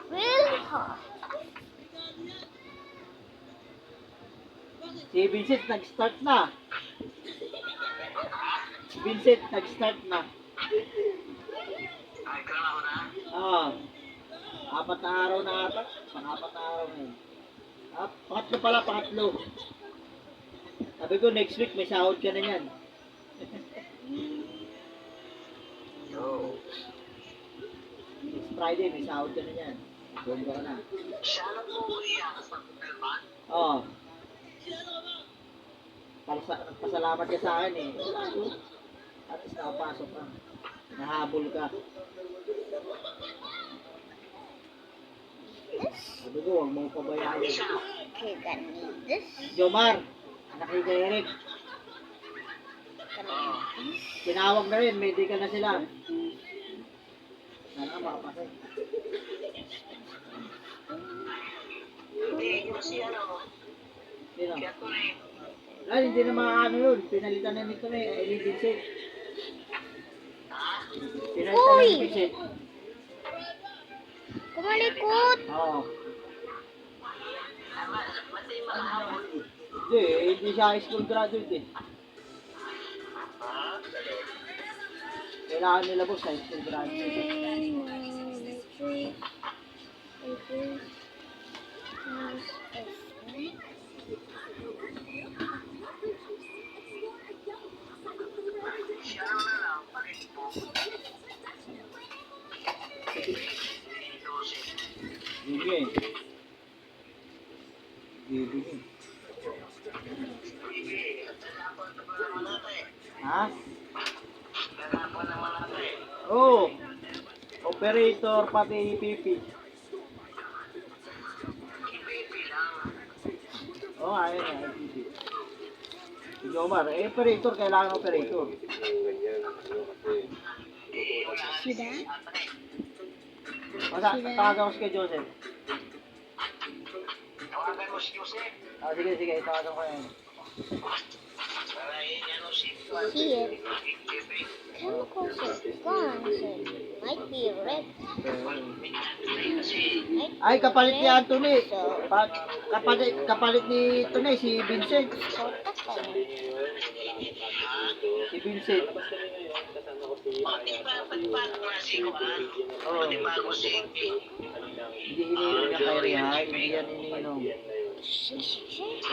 Really hard. Si Vincent nag-start na. Vincent nag-start na. Oo. 4 na araw na ata. Pang-4 na araw na yun. Pangatlo pala, pangatlo. Sabi ko, next week may sahod ka na yan. Next Friday, may sahod ka na yan. Doon ka na. Oo. Pasalamat ka sa akin eh. At least nakapasok ka. Nahabol ka. Sabi ko, huwag mong pabayaan. Okay, got me this. Jomar, anak ni Eric. Tinawag na rin, medical na sila. Sana makapasok. Sino? Ay, hindi na maano yun. Pinalitan na nito na eh. Vincent. Pinalitan na ni Vincent. Kumalikot! Oo. Hindi siya high school graduate eh. Kailangan nila boss high school graduate. Sige. Sige. Ha? Oh. Operator pati PP. Oh, ayun na, PP. Si Jomar, operator, kailangan operator. Sida? Tawagan ko si Joseph. Tawagan mo si Joseph? Sige, tawagan ko yan. Here. Chemicals are gone, so might be red. Ay, kapalit ni Anthony. Kapalit ni Anthony, si Vincent. Si Vincent. Oo. Hindi iniinom niya kay Rihan. Hindi yan iniinom.